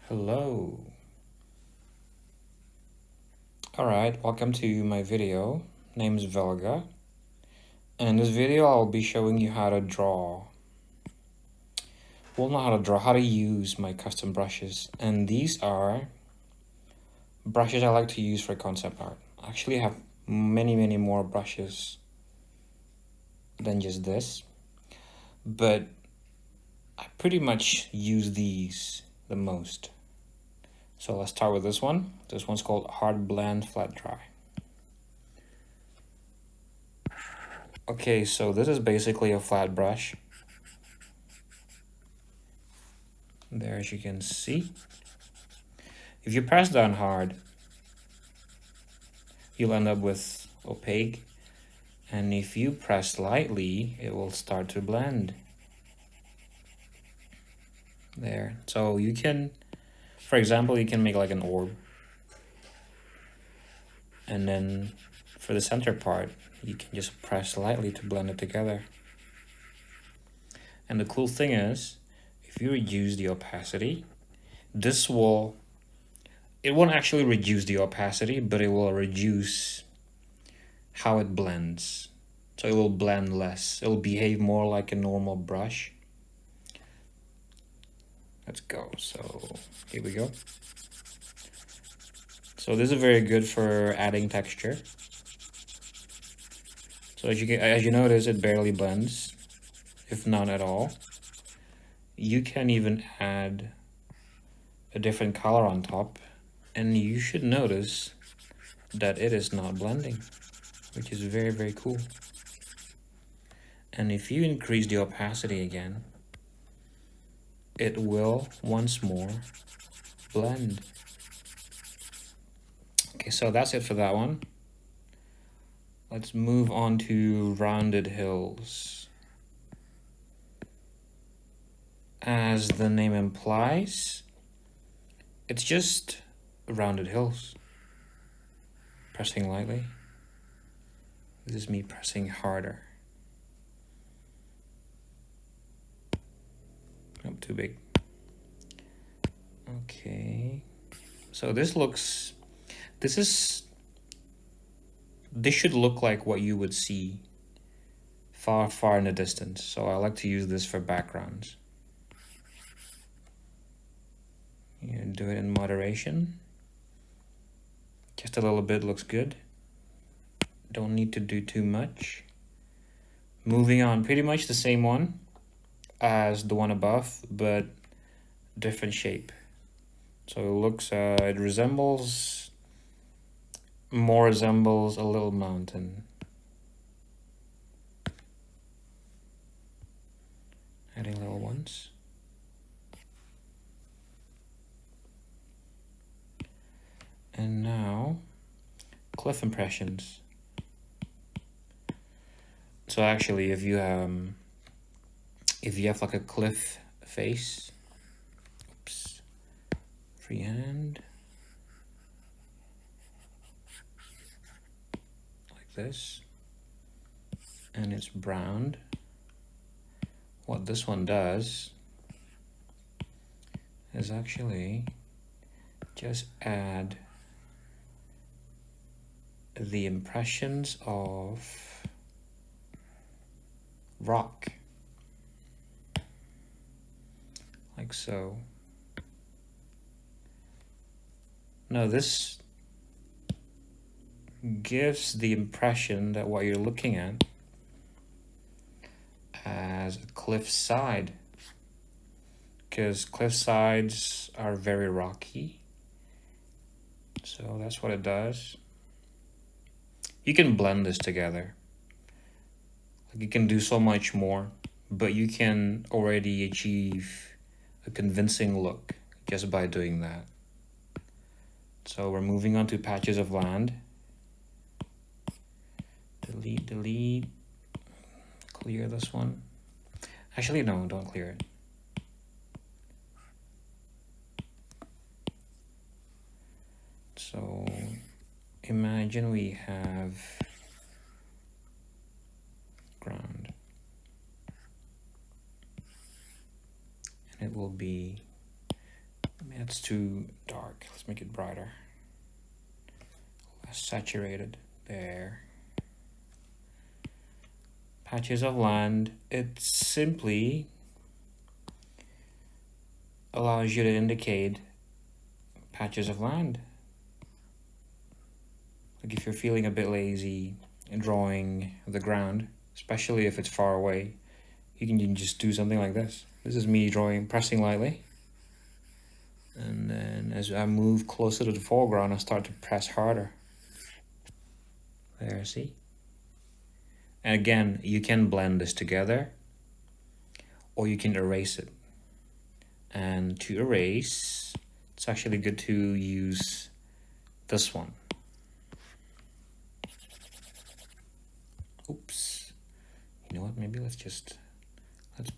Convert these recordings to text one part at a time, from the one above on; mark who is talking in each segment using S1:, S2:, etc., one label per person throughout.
S1: Hello. Alright, welcome to my video. Name's Velga. And in this video I'll be showing you how to draw. Well, not how to draw, how to use my custom brushes. And these are brushes I like to use for concept art. I actually have many more brushes than just this. But I pretty much use these the most. So let's start with this one. This one's called Hard Blend Flat Dry. Okay, so this is basically a flat brush. There, as you can see. If you press down hard, you'll end up with opaque. And if you press lightly, it will start to blend. There. So you can, for example, you can make like an orb. And then for the center part, you can just press lightly to blend it together. And the cool thing is, if you reduce the opacity, it won't actually reduce the opacity, but it will reduce how it blends. So it will blend less. It will behave more like a normal brush. Let's go. So here we go. So this is very good for adding texture. So as you notice, it barely blends, if none at all. You can even add a different color on top, and you should notice that it is not blending, which is very cool. And if you increase the opacity again, it will once more blend. Okay, so that's it for that one. Let's move on to rounded hills. As the name implies, it's just rounded hills. Pressing lightly. This is me pressing harder. Oh, too big. Okay. So this should look like what you would see far in the distance. So I like to use this for backgrounds. You do it in moderation. Just a little bit looks good. Don't need to do too much. Moving on, pretty much the same one as the one above, but different shape. So it resembles a little mountain. Adding little ones. And now, cliff impressions. So actually, if you have like a cliff face, oops, freehand, like this, and it's browned. What this one does is actually just add the impressions of rock, like so. Now this gives the impression that what you're looking at as a cliff side, because cliff sides are very rocky. So that's what it does. You can blend this together. Like, you can do so much more, but you can already achieve a convincing look just by doing that. So we're moving on to patches of land. Delete. Clear this one. Actually, no, don't clear it. So imagine we have ground. And it will be It's too dark. Let's make it brighter. Less saturated. There. Patches of land. It simply allows you to indicate patches of land. Like if you're feeling a bit lazy in drawing the ground, especially if it's far away, you can just do something like this. This is me pressing lightly. And then as I move closer to the foreground, I start to press harder. There, see? And again, you can blend this together, or you can erase it. And to erase, it's actually good to use this one. Oops. You know what, maybe let's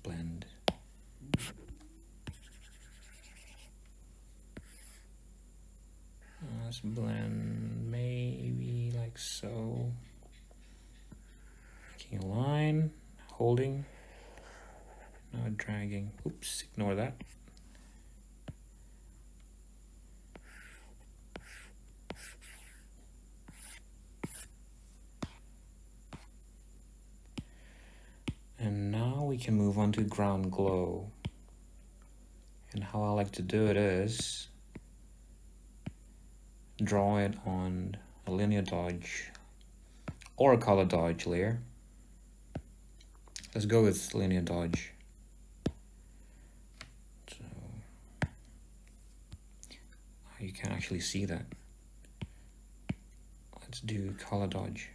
S1: blend. Let's blend maybe like so. Making a line, holding, now dragging. Oops, ignore that. And now we can move on to ground glow. And how I like to do it is draw it on a linear dodge or a color dodge layer. Let's go with linear dodge. So you can actually see that. Let's do color dodge.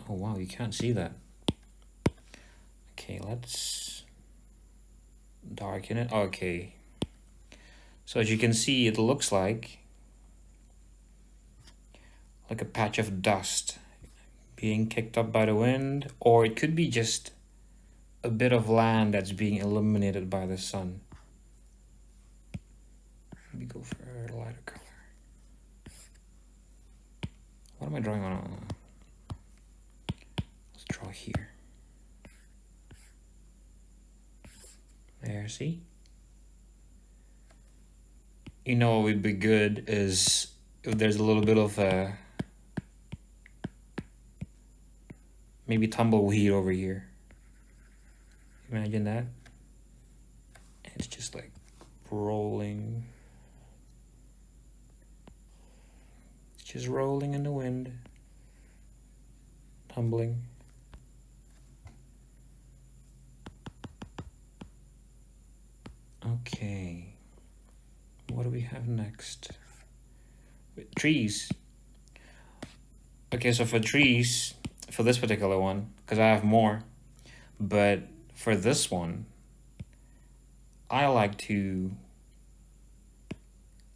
S1: Oh wow, you can't see that. Okay, let's darken it. Okay. So as you can see, it looks like a patch of dust being kicked up by the wind, or it could be just a bit of land that's being illuminated by the sun. Let me go for a lighter color. What am I drawing on? Let's draw here. There, see? You know what would be good is if there's a little bit of maybe tumbleweed over here. Imagine that. It's just like rolling. It's just rolling in the wind. Tumbling. Okay. What do we have next? With trees. Okay, so for trees, for this particular one, because I have more, but for this one, I like to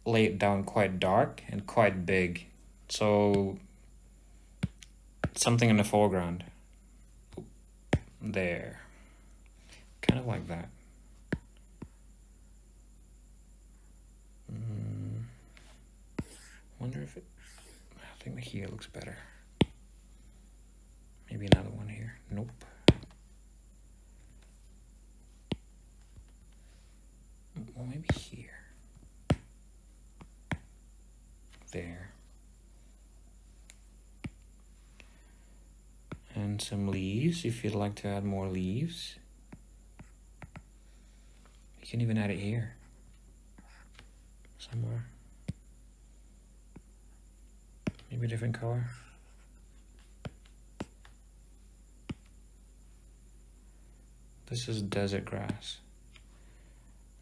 S1: lay it down quite dark and quite big. So something in the foreground. There. Kind of like that. Wonder if it, I think here looks better. Maybe another one here. Nope. Well, maybe here. There. And some leaves, if you'd like to add more leaves. You can even add it here. Somewhere. Maybe a different color. This is desert grass.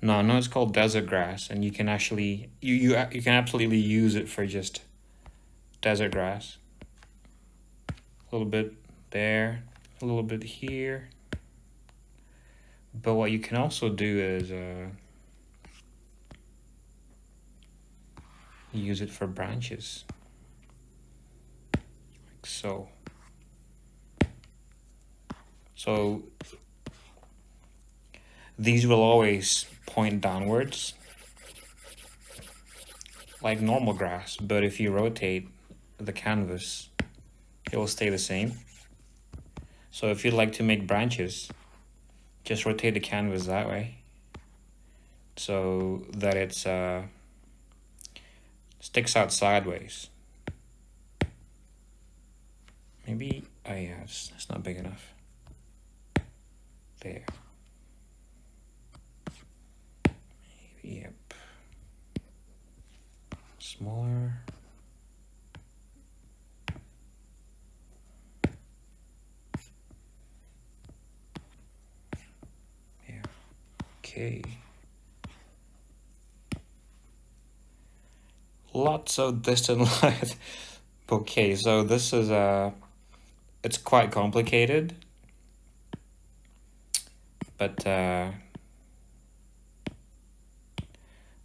S1: No, it's called desert grass, and you can actually you can absolutely use it for just desert grass. A little bit there, a little bit here. But what you can also do is use it for branches. Like so. So these will always point downwards like normal grass, but if you rotate the canvas, it will stay the same. So if you'd like to make branches, just rotate the canvas that way so that it's sticks out sideways. Maybe, oh yeah, it's not big enough. There. Maybe, yep. Smaller. Yeah. Okay. Lots of distant light. Okay, so this is it's quite complicated, but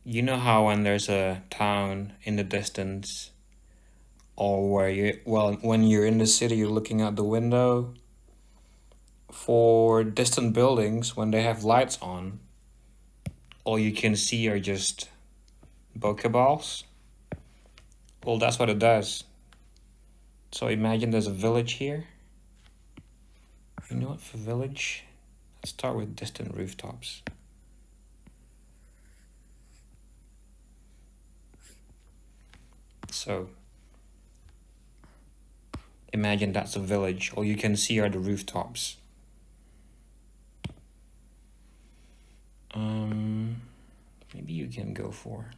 S1: you know how when there's a town in the distance, or when you're in the city, you're looking out the window. For distant buildings, when they have lights on, all you can see are just bokeh balls. Well, that's what it does. So imagine there's a village here. You know what, for village, let's start with distant rooftops. So imagine that's a village. All you can see are the rooftops. Maybe you can go for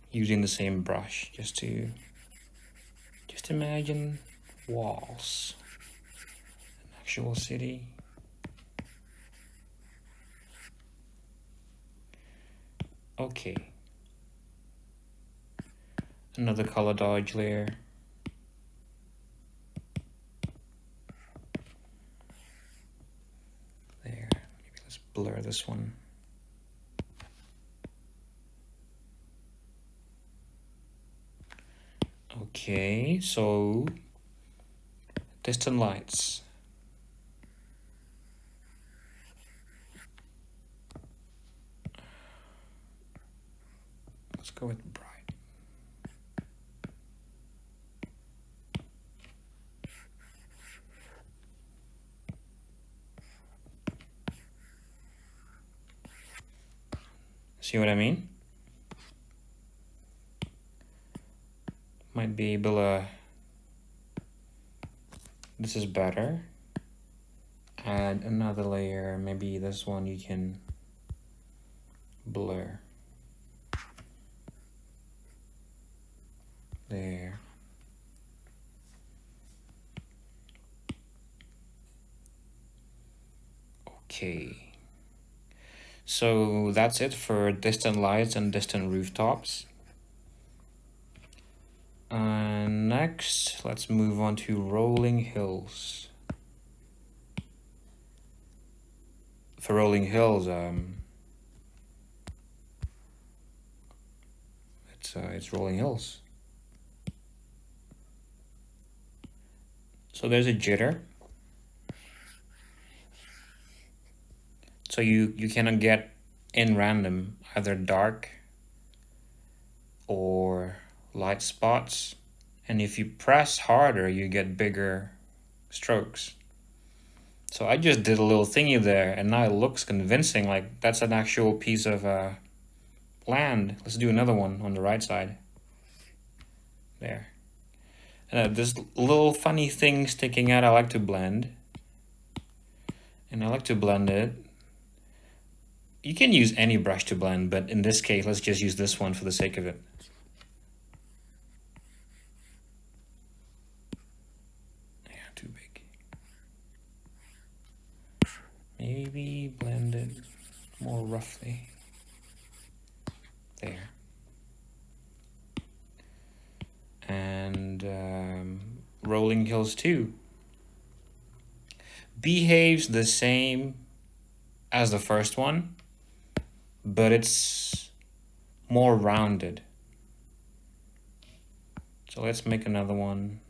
S1: using the same brush just imagine walls, an actual city. Okay. Another color dodge layer. There. Maybe let's blur this one. Okay, so distant lights. Let's go with bright. See what I mean? Might be able to, this is better. Add another layer, maybe this one you can blur. There. Okay. So that's it for distant lights and distant rooftops. Next, let's move on to rolling hills. For rolling hills, it's rolling hills. So there's a jitter. So you cannot get in random either dark or light spots, and if you press harder you get bigger strokes. So I just did a little thingy there and now it looks convincing, like that's an actual piece of land. Let's do another one on the right side. There. This little funny thing sticking out I like to blend, and I like to blend it. You can use any brush to blend, but in this case let's just use this one for the sake of it. Too big. Maybe blend it more roughly. There. And rolling hills too. Behaves the same as the first one, but it's more rounded. So let's make another one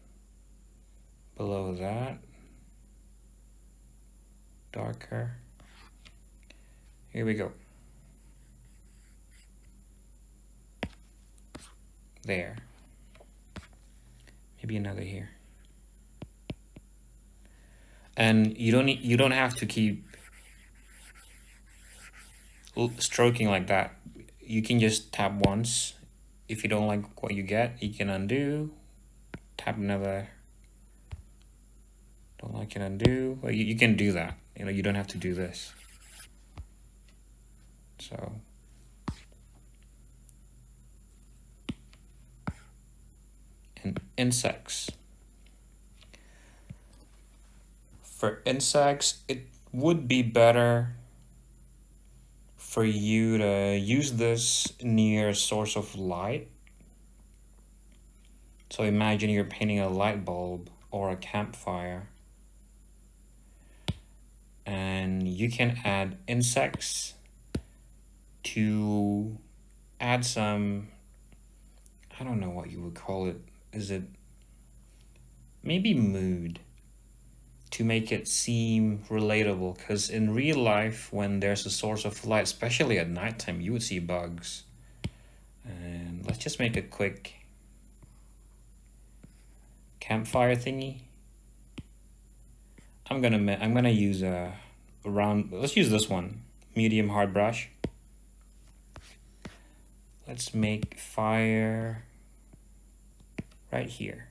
S1: below that, darker. Here we go. There. Maybe another here. And you don't have to keep stroking like that. You can just tap once. If you don't like what you get, you can undo. Tap another. Don't like it, undo. Well, you can do that. You know, you don't have to do this. So. And insects. For insects, it would be better for you to use this near a source of light. So imagine you're painting a light bulb or a campfire. And you can add insects to add some, I don't know what you would call it. Is it maybe mood, to make it seem relatable? Because in real life, when there's a source of light, especially at nighttime, you would see bugs. And let's just make a quick campfire thingy. I'm gonna use a round. Let's use this one, medium hard brush. Let's make fire right here.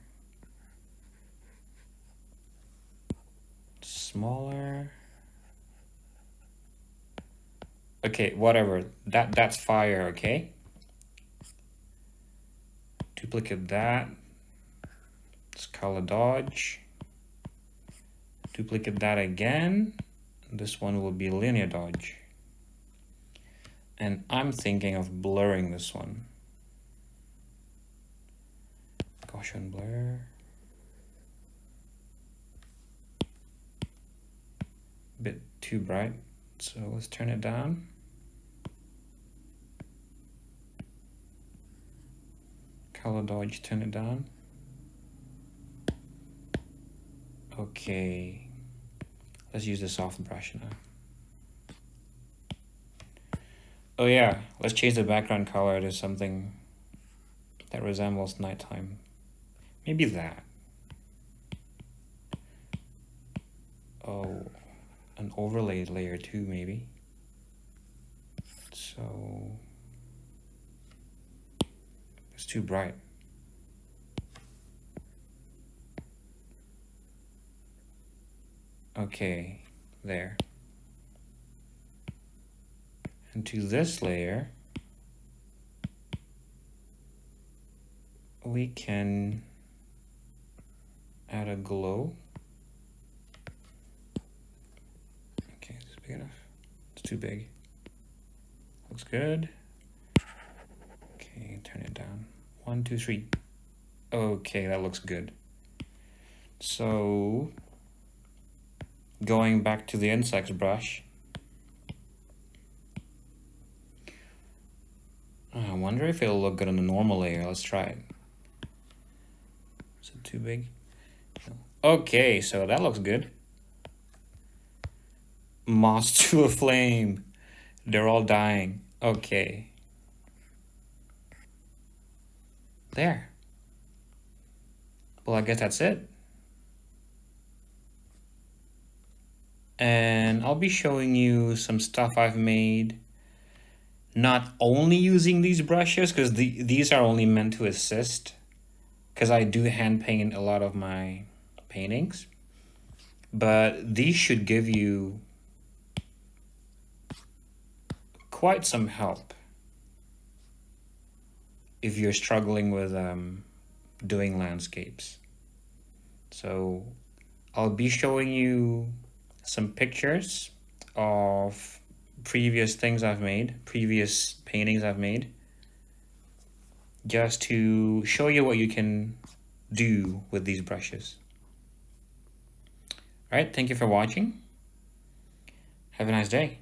S1: Smaller. Okay, whatever. That's fire, okay? Duplicate that. Let's color dodge. Duplicate that again. This one will be linear dodge. And I'm thinking of blurring this one. Gaussian blur. Bit too bright, so let's turn it down. Color dodge, turn it down. Okay, let's use the soft brush now. Oh yeah, let's change the background color to something that resembles nighttime. Maybe that. Oh, an overlay layer too, maybe. So it's too bright. Okay, there. And to this layer, we can add a glow. Okay, is this big enough? It's too big. Looks good. Okay, turn it down. 1, 2, 3. Okay, that looks good. So, going back to the insects brush, I wonder if it'll look good on the normal layer. Let's try it. Is it too big? Okay, so that looks good. Moss to a flame. They're all dying. Okay. There. Well, I guess that's it. And I'll be showing you some stuff I've made, not only using these brushes, because these are only meant to assist, because I do hand paint a lot of my paintings, but these should give you quite some help if you're struggling with doing landscapes. So I'll be showing you some pictures of previous things I've made, previous paintings I've made, just to show you what you can do with these brushes. All right, thank you for watching. Have a nice day.